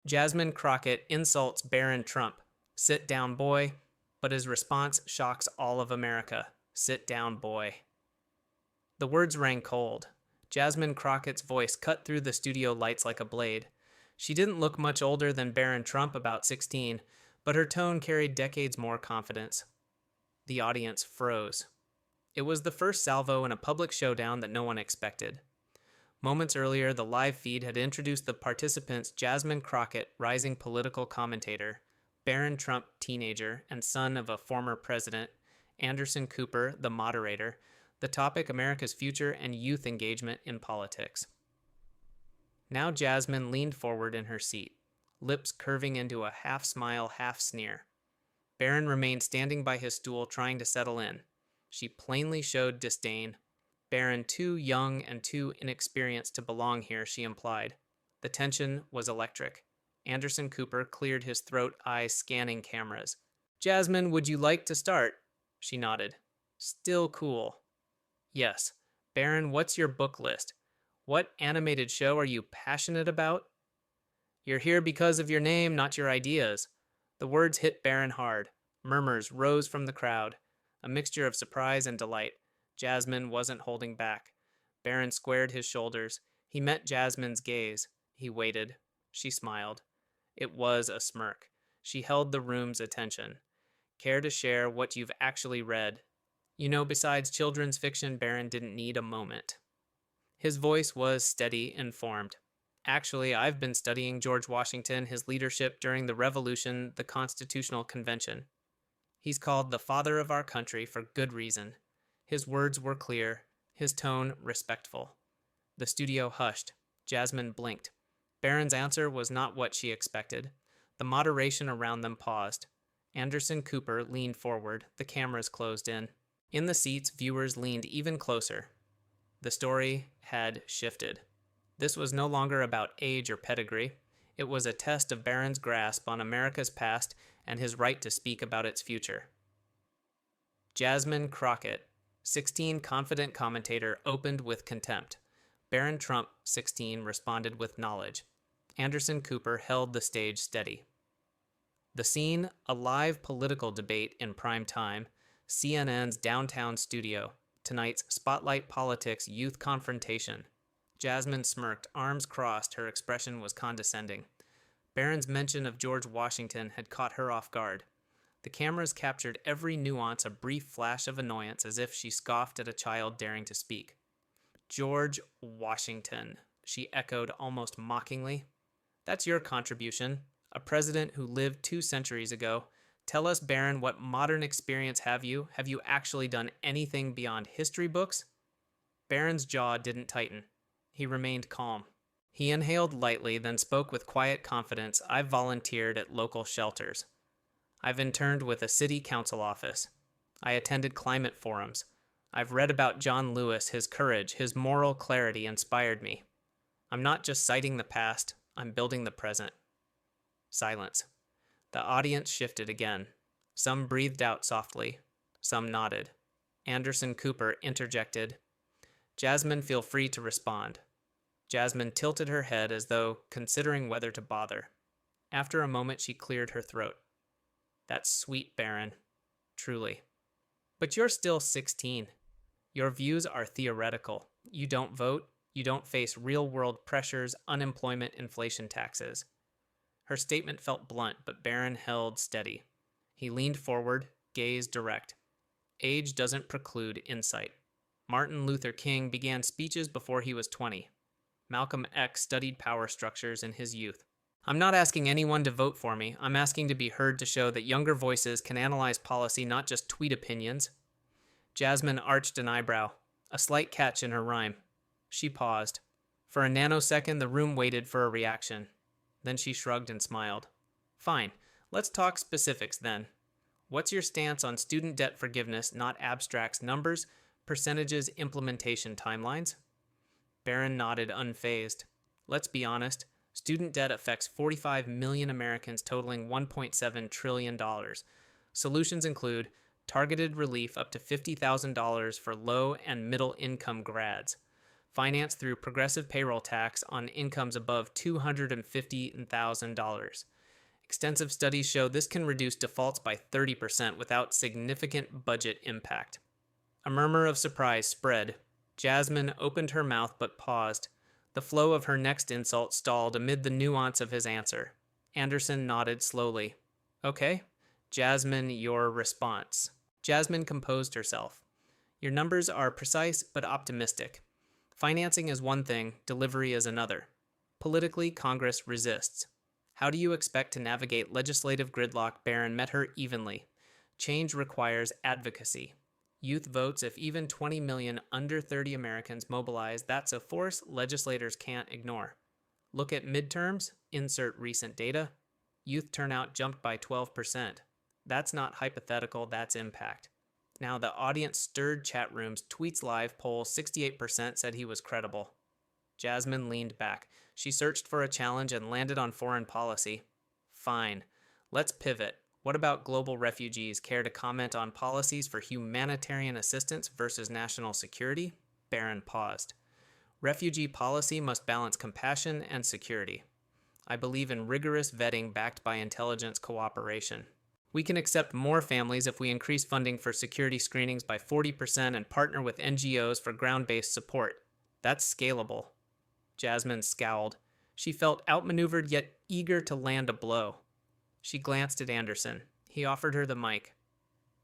Jasmine Crockett insults Barron Trump. Sit down, boy. But his response shocks all of America. Sit down, boy. The words rang cold. Jasmine Crockett's voice cut through the studio lights like a blade. She didn't look much older than Barron Trump, about 16, but her tone carried decades more confidence. The audience froze. It was the first salvo in a public showdown that no one expected. Moments earlier, the live feed had introduced the participants Jasmine Crockett, rising political commentator, Barron Trump, teenager, and son of a former president, Anderson Cooper, the moderator, the topic America's future and youth engagement in politics. Now Jasmine leaned forward in her seat, lips curving into a half-smile, half-sneer. Barron remained standing by his stool, trying to settle in. She plainly showed disdain. Barron too young and too inexperienced to belong here, she implied. The tension was electric. Anderson Cooper cleared his throat, eyes scanning cameras. Jasmine, would you like to start? She nodded. Still cool. Yes. Barron, what's your book list? What animated show are you passionate about? You're here because of your name, not your ideas. The words hit Barron hard. Murmurs rose from the crowd, a mixture of surprise and delight. Jasmine wasn't holding back. Barron squared his shoulders. He met Jasmine's gaze. He waited. She smiled. It was a smirk. She held the room's attention. Care to share what you've actually read? You know, besides children's fiction, Barron didn't need a moment. His voice was steady, informed. Actually, I've been studying George Washington, his leadership during the Revolution, the Constitutional Convention. He's called the father of our country for good reason. His words were clear, his tone respectful. The studio hushed. Jasmine blinked. Barron's answer was not what she expected. The moderation around them paused. Anderson Cooper leaned forward, the cameras closed in. In the seats, viewers leaned even closer. The story had shifted. This was no longer about age or pedigree. It was a test of Barron's grasp on America's past and his right to speak about its future. Jasmine Crockett, 16, confident commentator, opened with contempt. Barron Trump, 16, responded with knowledge. Anderson Cooper held the stage steady. The scene, a live political debate in prime time, CNN's downtown studio, tonight's Spotlight Politics youth confrontation. Jasmine smirked, arms crossed, her expression was condescending. Barron's mention of George Washington had caught her off guard. The cameras captured every nuance, a brief flash of annoyance, as if she scoffed at a child daring to speak. George Washington, she echoed almost mockingly. That's your contribution, a president who lived 2 centuries ago. Tell us, Barron, what modern experience have you? Have you actually done anything beyond history books? Barron's jaw didn't tighten. He remained calm. He inhaled lightly, then spoke with quiet confidence. I've volunteered at local shelters. I've interned with a city council office. I attended climate forums. I've read about John Lewis. His courage, his moral clarity inspired me. I'm not just citing the past, I'm building the present. Silence. The audience shifted again. Some breathed out softly. Some nodded. Anderson Cooper interjected. Jasmine, feel free to respond. Jasmine tilted her head as though considering whether to bother. After a moment, she cleared her throat. That's sweet, Barron. Truly. But you're still 16. Your views are theoretical. You don't vote. You don't face real-world pressures, unemployment, inflation, taxes. Her statement felt blunt, but Barron held steady. He leaned forward, gaze direct. Age doesn't preclude insight. Martin Luther King began speeches before he was 20. Malcolm X studied power structures in his youth. I'm not asking anyone to vote for me. I'm asking to be heard to show that younger voices can analyze policy, not just tweet opinions. Jasmine arched an eyebrow, a slight catch in her rhyme. She paused. For a nanosecond, the room waited for a reaction. Then she shrugged and smiled. Fine, let's talk specifics then. What's your stance on student debt forgiveness, not abstracts, numbers, percentages, implementation timelines? Barron nodded unfazed. Let's be honest. Student debt affects 45 million Americans, totaling $1.7 trillion. Solutions include targeted relief up to $50,000 for low and middle income grads, Finance through progressive payroll tax on incomes above $250,000. Extensive studies show this can reduce defaults by 30% without significant budget impact. A murmur of surprise spread. Jasmine opened her mouth but paused. The flow of her next insult stalled amid the nuance of his answer. Anderson nodded slowly. Okay. Jasmine, your response. Jasmine composed herself. Your numbers are precise but optimistic. Financing is one thing, delivery is another. Politically, Congress resists. How do you expect to navigate legislative gridlock? Barron met her evenly. Change requires advocacy. Youth votes. If even 20 million under 30 Americans mobilize, that's a force legislators can't ignore. Look at midterms, insert recent data. Youth turnout jumped by 12%. That's not hypothetical, that's impact. Now the audience stirred chat rooms. Tweets Live poll 68% said he was credible. Jasmine leaned back. She searched for a challenge and landed on foreign policy. Fine. Let's pivot. What about global refugees? Care to comment on policies for humanitarian assistance versus national security? Barron paused. Refugee policy must balance compassion and security. I believe in rigorous vetting backed by intelligence cooperation. We can accept more families if we increase funding for security screenings by 40% and partner with NGOs for ground-based support. That's scalable. Jasmine scowled. She felt outmaneuvered yet eager to land a blow. She glanced at Anderson. He offered her the mic.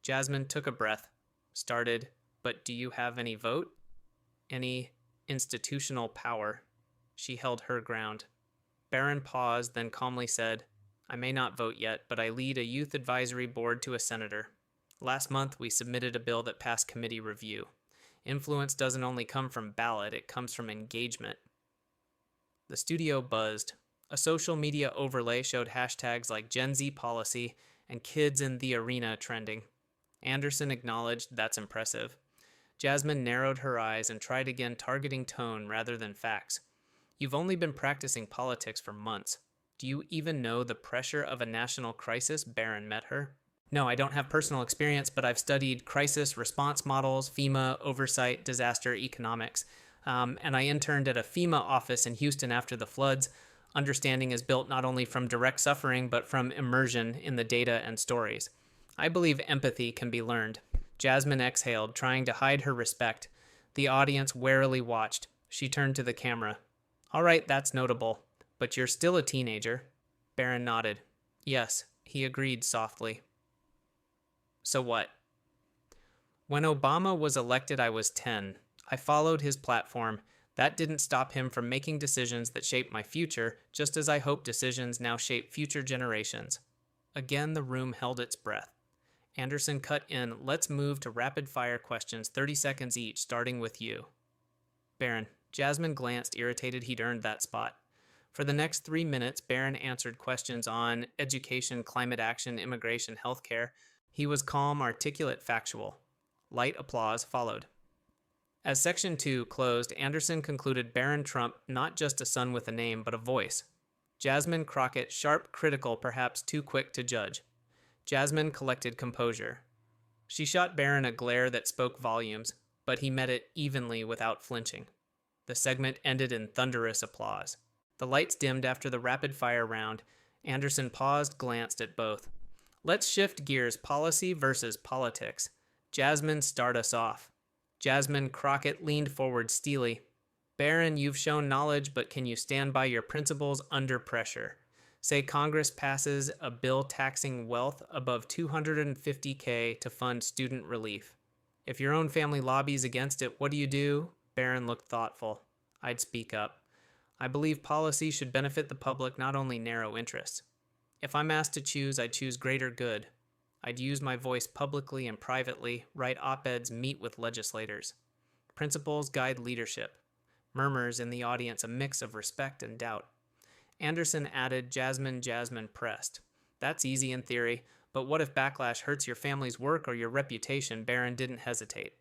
Jasmine took a breath, started, but do you have any vote? Any institutional power? She held her ground. Barron paused, then calmly said, I may not vote yet, but I lead a youth advisory board to a senator. Last month, we submitted a bill that passed committee review. Influence doesn't only come from ballot, it comes from engagement. The studio buzzed. A social media overlay showed hashtags like Gen Z policy and kids in the arena trending. Anderson acknowledged that's impressive. Jasmine narrowed her eyes and tried again, targeting tone rather than facts. You've only been practicing politics for months. Do you even know the pressure of a national crisis? Barron met her. No, I don't have personal experience, but I've studied crisis response models, FEMA, oversight, disaster economics. And I interned at a FEMA office in Houston after the floods. Understanding is built not only from direct suffering, but from immersion in the data and stories. I believe empathy can be learned. Jasmine exhaled, trying to hide her respect. The audience warily watched. She turned to the camera. All right, that's notable. But you're still a teenager. Barron nodded. Yes, he agreed softly. So what? When Obama was elected, I was 10. I followed his platform. That didn't stop him from making decisions that shaped my future, just as I hope decisions now shape future generations. Again, the room held its breath. Anderson cut in. Let's move to rapid-fire questions, 30 seconds each, starting with you. Barron. Jasmine glanced, irritated he'd earned that spot. For the next 3 minutes, Barron answered questions on education, climate action, immigration, healthcare. He was calm, articulate, factual. Light applause followed. As Section 2 closed, Anderson concluded Barron Trump not just a son with a name, but a voice. Jasmine Crockett, sharp, critical, perhaps too quick to judge. Jasmine collected composure. She shot Barron a glare that spoke volumes, but he met it evenly without flinching. The segment ended in thunderous applause. The lights dimmed after the rapid-fire round. Anderson paused, glanced at both. Let's shift gears, policy versus politics. Jasmine, start us off. Jasmine Crockett leaned forward steely. Barron, you've shown knowledge, but can you stand by your principles under pressure? Say Congress passes a bill taxing wealth above $250K to fund student relief. If your own family lobbies against it, what do you do? Barron looked thoughtful. I'd speak up. I believe policy should benefit the public, not only narrow interests. If I'm asked to choose, I'd choose greater good. I'd use my voice publicly and privately, write op-eds, meet with legislators. Principles guide leadership. Murmurs in the audience, a mix of respect and doubt. Anderson added, Jasmine pressed. That's easy in theory, but what if backlash hurts your family's work or your reputation? Barron didn't hesitate.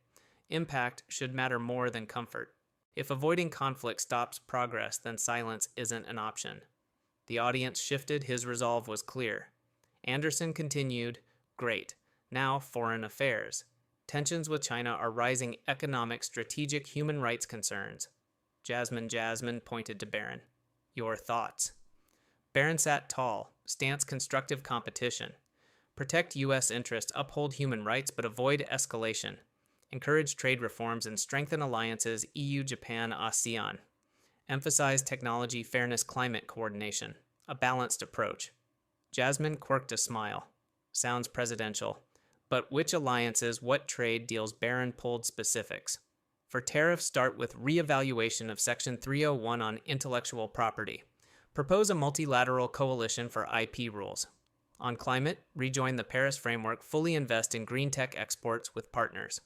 Impact should matter more than comfort. If avoiding conflict stops progress, then silence isn't an option. The audience shifted. His resolve was clear. Anderson continued, Great. Now, foreign affairs. Tensions with China are rising economic, strategic, human rights concerns. Jasmine pointed to Barron. Your thoughts. Barron sat tall, stance constructive competition. Protect U.S. interests, uphold human rights, but avoid escalation. Encourage trade reforms and strengthen alliances EU, Japan, ASEAN. Emphasize technology, fairness, climate coordination. A balanced approach. Jasmine quirked a smile. Sounds presidential. But which alliances, what trade deals? Barron pulled specifics. For tariffs, start with re-evaluation of Section 301 on intellectual property. Propose a multilateral coalition for IP rules. On climate, rejoin the Paris framework, fully invest in green tech exports with partners.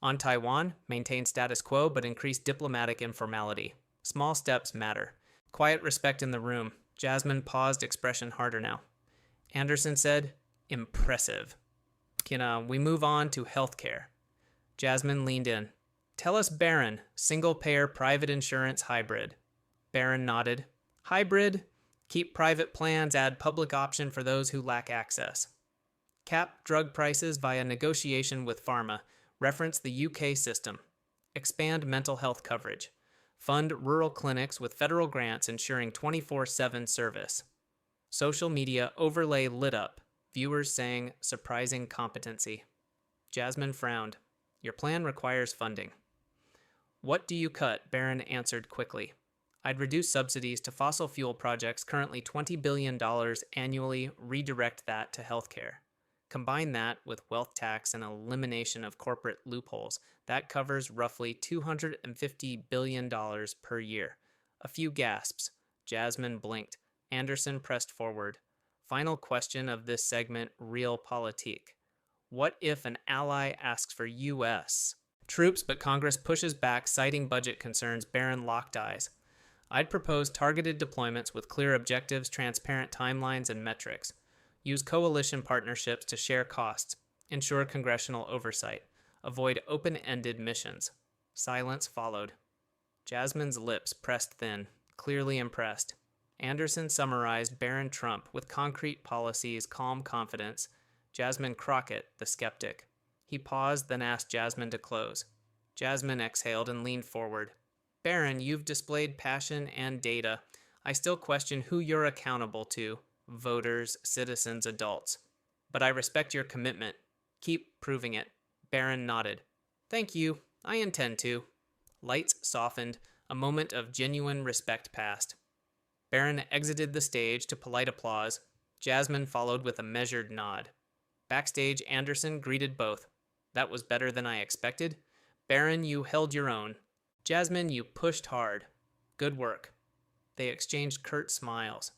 On Taiwan, maintain status quo but increase diplomatic informality. Small steps matter. Quiet respect in the room. Jasmine paused, expression harder now. Anderson said, impressive. Can we move on to healthcare? Jasmine leaned in. Tell us, Barron, single-payer private insurance hybrid. Barron nodded. Hybrid? Keep private plans, add public option for those who lack access. Cap drug prices via negotiation with pharma. Reference the UK system. Expand mental health coverage. Fund rural clinics with federal grants ensuring 24/7 service. Social media overlay lit up. Viewers saying surprising competency. Jasmine frowned. Your plan requires funding. What do you cut? Barron answered quickly. I'd reduce subsidies to fossil fuel projects, currently $20 billion annually, redirect that to healthcare. Combine that with wealth tax and elimination of corporate loopholes. That covers roughly $250 billion per year. A few gasps. Jasmine blinked. Anderson pressed forward. Final question of this segment, realpolitik. What if an ally asks for U.S. troops, but Congress pushes back, citing budget concerns? Barron locked eyes. I'd propose targeted deployments with clear objectives, transparent timelines, and metrics. Use coalition partnerships to share costs. Ensure congressional oversight. Avoid open-ended missions. Silence followed. Jasmine's lips pressed thin, clearly impressed. Anderson summarized Barron Trump with concrete policies, calm confidence. Jasmine Crockett, the skeptic. He paused, then asked Jasmine to close. Jasmine exhaled and leaned forward. Barron, you've displayed passion and data. I still question who you're accountable to. Voters, citizens, adults. But I respect your commitment. Keep proving it. Barron nodded. Thank you. I intend to. Lights softened. A moment of genuine respect passed. Barron exited the stage to polite applause. Jasmine followed with a measured nod. Backstage, Anderson greeted both. That was better than I expected. Barron, you held your own. Jasmine, you pushed hard. Good work. They exchanged curt smiles.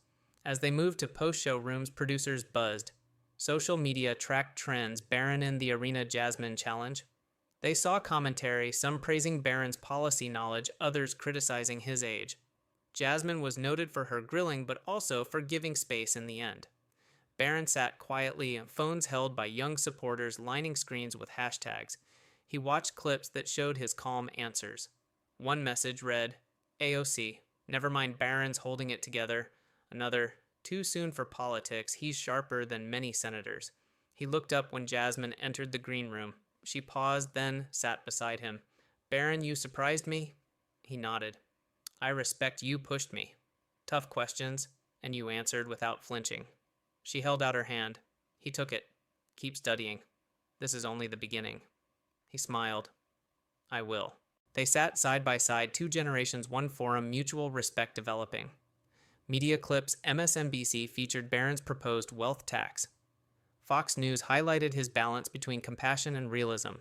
As they moved to post-show rooms, producers buzzed. Social media tracked trends. Barron in the arena, Jasmine challenge. They saw commentary, some praising Barron's policy knowledge, others criticizing his age. Jasmine was noted for her grilling, but also for giving space in the end. Barron sat quietly, phones held by young supporters lining screens with hashtags. He watched clips that showed his calm answers. One message read, AOC, never mind Barron's holding it together. Another, too soon for politics, he's sharper than many senators. He looked up when Jasmine entered the green room. She paused, then sat beside him. Barron, you surprised me? He nodded. I respect you pushed me. Tough questions, and you answered without flinching. She held out her hand. He took it. Keep studying. This is only the beginning. He smiled. I will. They sat side by side, 2 generations, 1 forum, mutual respect developing. Media clips, MSNBC featured Barron's proposed wealth tax. Fox News highlighted his balance between compassion and realism.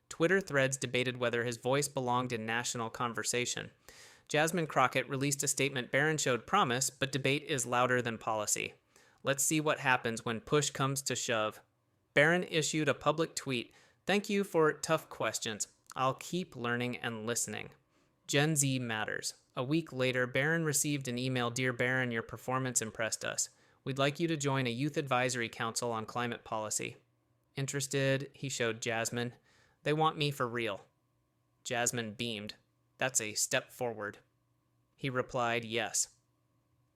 Twitter threads debated whether his voice belonged in national conversation. Jasmine Crockett released a statement. Barron showed promise, but debate is louder than policy. Let's see what happens when push comes to shove. Barron issued a public tweet. Thank you for tough questions. I'll keep learning and listening. Gen Z matters. A week later, Barron received an email. Dear Barron, your performance impressed us. We'd like you to join a youth advisory council on climate policy. Interested? He showed Jasmine. They want me for real. Jasmine beamed. That's a step forward. He replied, yes.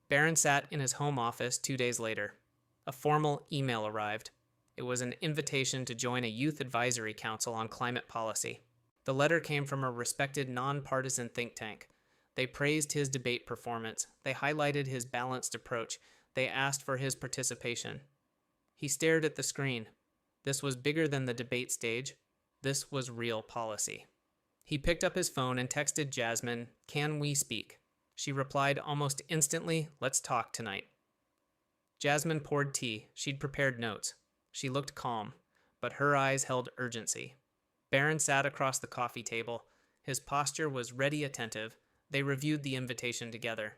Barron sat in his home office 2 days later. A formal email arrived. It was an invitation to join a youth advisory council on climate policy. The letter came from a respected nonpartisan think tank. They praised his debate performance. They highlighted his balanced approach. They asked for his participation. He stared at the screen. This was bigger than the debate stage. This was real policy. He picked up his phone and texted Jasmine, "Can we speak?" She replied almost instantly, "Let's talk tonight." Jasmine poured tea. She'd prepared notes. She looked calm, but her eyes held urgency. Barron sat across the coffee table. His posture was ready, attentive. They reviewed the invitation together.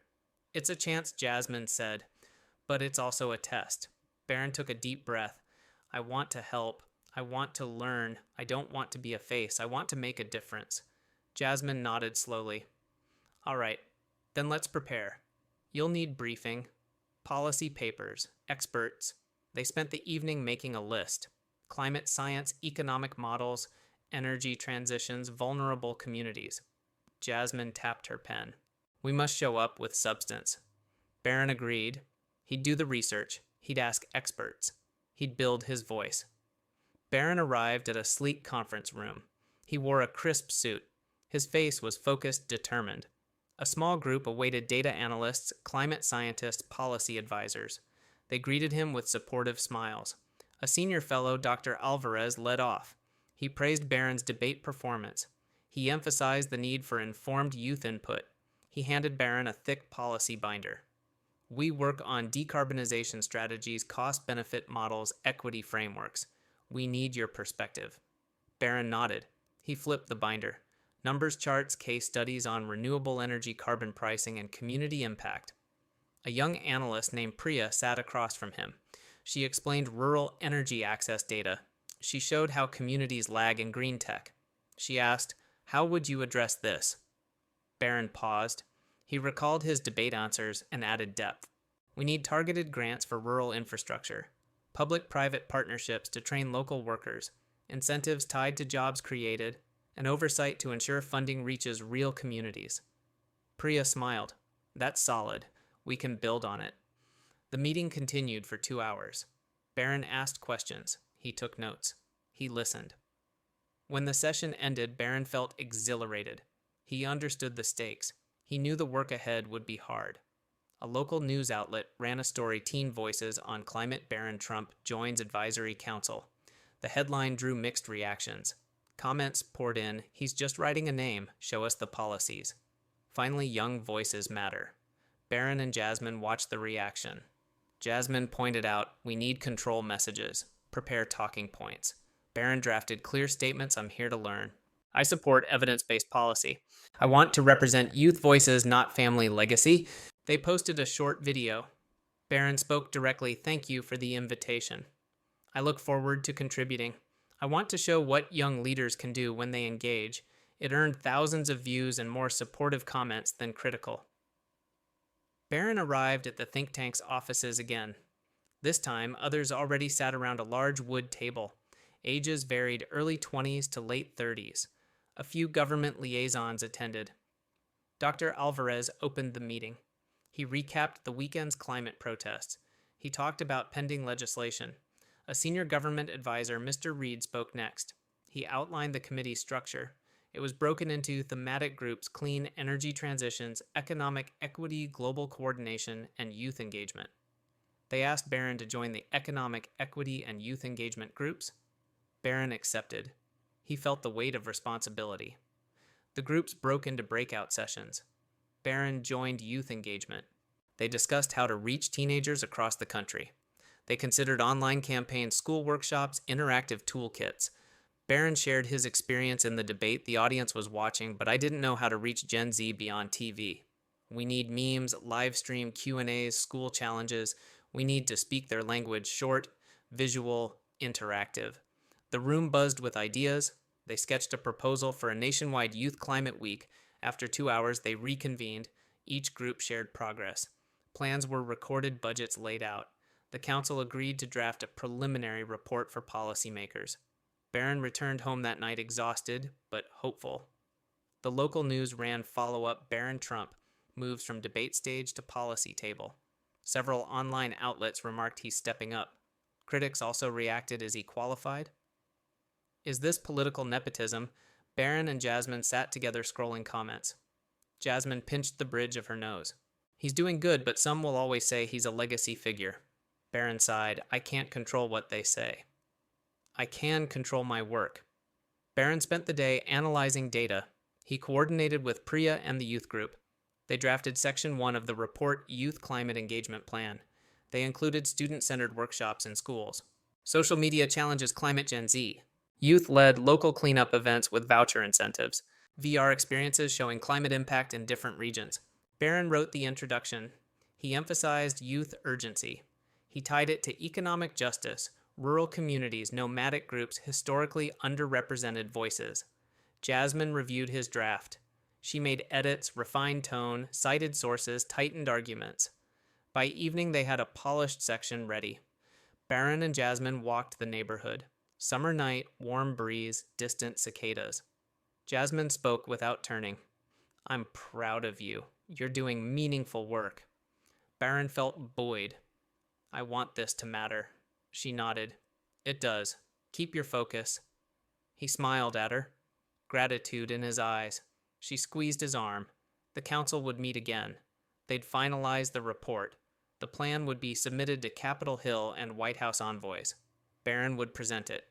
"It's a chance," Jasmine said, "but it's also a test." Barron took a deep breath. "I want to help. I want to learn. I don't want to be a face. I want to make a difference." Jasmine nodded slowly. "All right, then let's prepare. You'll need briefing, policy papers, experts." They spent the evening making a list: climate science, economic models, energy transitions, vulnerable communities. Jasmine tapped her pen. "We must show up with substance." Barron agreed. He'd do the research. He'd ask experts. He'd build his voice. Barron arrived at a sleek conference room. He wore a crisp suit. His face was focused, determined. A small group awaited data analysts, climate scientists, policy advisors. They greeted him with supportive smiles. A senior fellow, Dr. Alvarez, led off. He praised Barron's debate performance. He emphasized the need for informed youth input. He handed Barron a thick policy binder. "We work on decarbonization strategies, cost-benefit models, equity frameworks. We need your perspective." Barron nodded. He flipped the binder. Numbers, charts, case studies on renewable energy, carbon pricing, and community impact. A young analyst named Priya sat across from him. She explained rural energy access data. She showed how communities lag in green tech. She asked, "How would you address this?" Barron paused. He recalled his debate answers and added depth. "We need targeted grants for rural infrastructure, public-private partnerships to train local workers, incentives tied to jobs created, and oversight to ensure funding reaches real communities." Priya smiled. "That's solid. We can build on it." The meeting continued for 2 hours. Barron asked questions. He took notes. He listened. When the session ended, Barron felt exhilarated. He understood the stakes. He knew the work ahead would be hard. A local news outlet ran a story, "Teen Voices on Climate Barron Trump Joins Advisory Council." The headline drew mixed reactions. Comments poured in, "He's just writing a name. Show us the policies." Finally, young voices matter. Barron and Jasmine watched the reaction. Jasmine pointed out, "We need control messages. Prepare talking points." Barron drafted clear statements, "I'm here to learn. I support evidence-based policy. I want to represent youth voices, not family legacy." They posted a short video. Barron spoke directly, "Thank you for the invitation. I look forward to contributing. I want to show what young leaders can do when they engage." It earned thousands of views and more supportive comments than critical. Barron arrived at the think tank's offices again. This time, others already sat around a large wood table. Ages varied early 20s to late 30s. A few government liaisons attended. Dr. Alvarez opened the meeting. He recapped the weekend's climate protests. He talked about pending legislation. A senior government advisor, Mr. Reed, spoke next. He outlined the committee's structure. It was broken into thematic groups: clean energy transitions, economic equity, global coordination, and youth engagement. They asked Barron to join the economic equity and youth engagement groups. Barron accepted. He felt the weight of responsibility. The groups broke into breakout sessions. Barron joined youth engagement. They discussed how to reach teenagers across the country. They considered online campaigns, school workshops, interactive toolkits. Barron shared his experience in the debate. "The audience was watching, but I didn't know how to reach Gen Z beyond TV. We need memes, live stream Q&As, school challenges. We need to speak their language: short, visual, interactive." The room buzzed with ideas. They sketched a proposal for a nationwide Youth Climate Week. After 2 hours, they reconvened. Each group shared progress. Plans were recorded, budgets laid out. The council agreed to draft a preliminary report for policymakers. Barron returned home that night exhausted, but hopeful. The local news ran follow-up: "Barron Trump moves from debate stage to policy table." Several online outlets remarked he's stepping up. Critics also reacted: "Is he qualified?" Is this political nepotism? Barron and Jasmine sat together scrolling comments. Jasmine pinched the bridge of her nose. He's doing good, but some will always say he's a legacy figure. Barron sighed. I can't control what they say. I can control my work. Barron spent the day analyzing data. He coordinated with Priya and the youth group. They drafted Section 1 of the Report Youth Climate Engagement Plan. They included student-centered workshops in schools. Social media challenges Climate Gen Z. Youth-led local cleanup events with voucher incentives. VR experiences showing climate impact in different regions. Barron wrote the introduction. He emphasized youth urgency. He tied it to economic justice, rural communities, nomadic groups, historically underrepresented voices. Jasmine reviewed his draft. She made edits, refined tone, cited sources, tightened arguments. By evening, they had a polished section ready. Barron and Jasmine walked the neighborhood. Summer night, warm breeze, distant cicadas. Jasmine spoke without turning. I'm proud of you. You're doing meaningful work. Barron felt buoyed. I want this to matter. She nodded. It does. Keep your focus. He smiled at her, gratitude in his eyes. She squeezed his arm. The council would meet again. They'd finalize the report. The plan would be submitted to Capitol Hill and White House envoys. Barron would present it.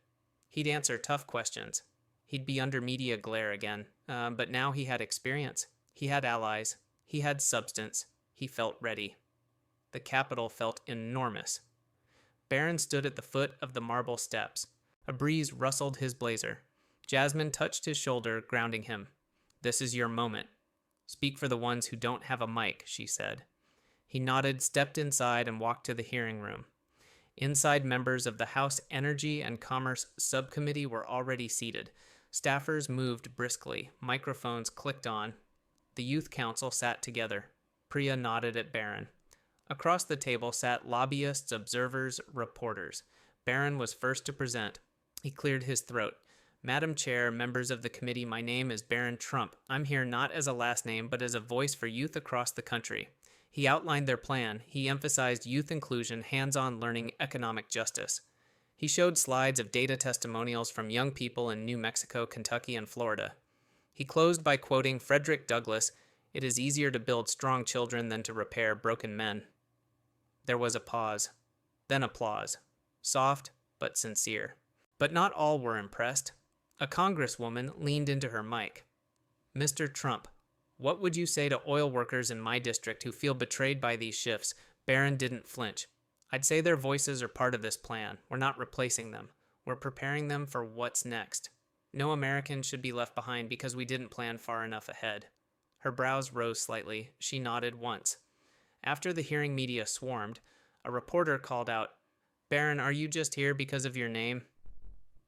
He'd answer tough questions. He'd be under media glare again, but now he had experience. He had allies. He had substance. He felt ready. The Capitol felt enormous. Barron stood at the foot of the marble steps. A breeze rustled his blazer. Jasmine touched his shoulder, grounding him. This is your moment. Speak for the ones who don't have a mic, she said. He nodded, stepped inside, and walked to the hearing room. Inside, members of the House Energy and Commerce Subcommittee were already seated. Staffers moved briskly. Microphones clicked on. The Youth Council sat together. Priya nodded at Barron. Across the table sat lobbyists, observers, reporters. Barron was first to present. He cleared his throat. Madam Chair, members of the committee, my name is Barron Trump. I'm here not as a last name, but as a voice for youth across the country. He outlined their plan. He emphasized youth inclusion, hands-on learning, economic justice. He showed slides of data testimonials from young people in New Mexico, Kentucky, and Florida. He closed by quoting Frederick Douglass, "It is easier to build strong children than to repair broken men." There was a pause, then applause, soft but sincere. But not all were impressed. A congresswoman leaned into her mic. Mr. Trump, what would you say to oil workers in my district who feel betrayed by these shifts? Barron didn't flinch. I'd say their voices are part of this plan. We're not replacing them. We're preparing them for what's next. No American should be left behind because we didn't plan far enough ahead. Her brows rose slightly. She nodded once. After the hearing media swarmed, a reporter called out, Barron, are you just here because of your name?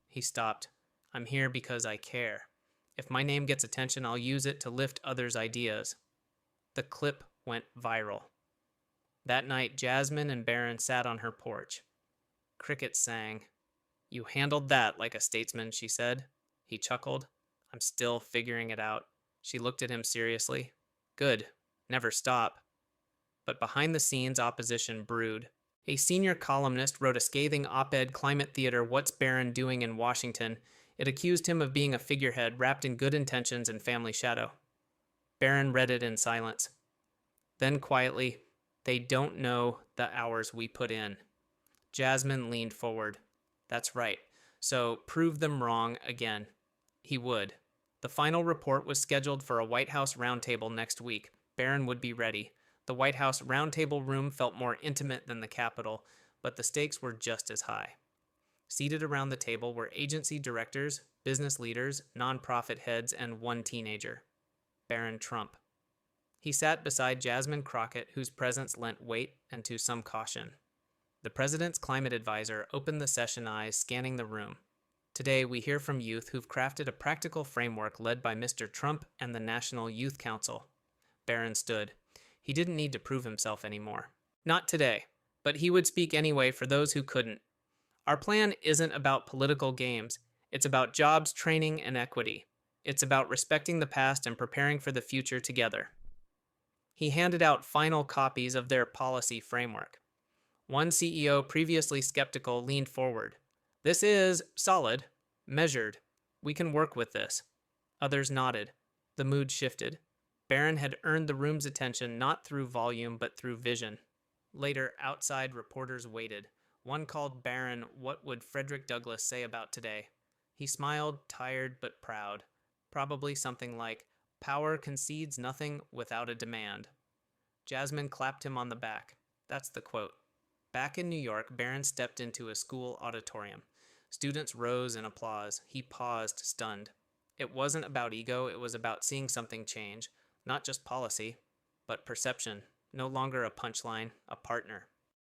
He stopped. I'm here because I care. If my name gets attention, I'll use it to lift others' ideas. The clip went viral. That night, Jasmine and Barron sat on her porch. Crickets sang. You handled that like a statesman, she said. He chuckled. I'm still figuring it out. She looked at him seriously. Good. Never stop. But behind the scenes, opposition brewed. A senior columnist wrote a scathing op-ed, Climate Theater, What's Barron Doing in Washington? It accused him of being a figurehead wrapped in good intentions and family shadow. Barron read it in silence. Then quietly, they don't know the hours we put in. Jasmine leaned forward. That's right. So prove them wrong again. He would. The final report was scheduled for a White House roundtable next week. Barron would be ready. The White House roundtable room felt more intimate than the Capitol, but the stakes were just as high. Seated around the table were agency directors, business leaders, nonprofit heads, and one teenager, Barron Trump. He sat beside Jasmine Crockett, whose presence lent weight and to some caution. The president's climate advisor opened the session eyes, scanning the room. Today, we hear from youth who've crafted a practical framework led by Mr. Trump and the National Youth Council. Barron stood. He didn't need to prove himself anymore. Not today, but he would speak anyway for those who couldn't. Our plan isn't about political games. It's about jobs, training, and equity. It's about respecting the past and preparing for the future together. He handed out final copies of their policy framework. One CEO, previously skeptical, leaned forward. This is solid, measured. We can work with this. Others nodded. The mood shifted. Barron had earned the room's attention not through volume but through vision. Later, outside, reporters waited. One called Barron, "What would Frederick Douglass say about today?" He smiled, tired but proud. Probably something like, "Power concedes nothing without a demand." Jasmine clapped him on the back. That's the quote. Back in New York, Barron stepped into a school auditorium. Students rose in applause. He paused, stunned. It wasn't about ego, it was about seeing something change. Not just policy, but perception. No longer a punchline, a partner.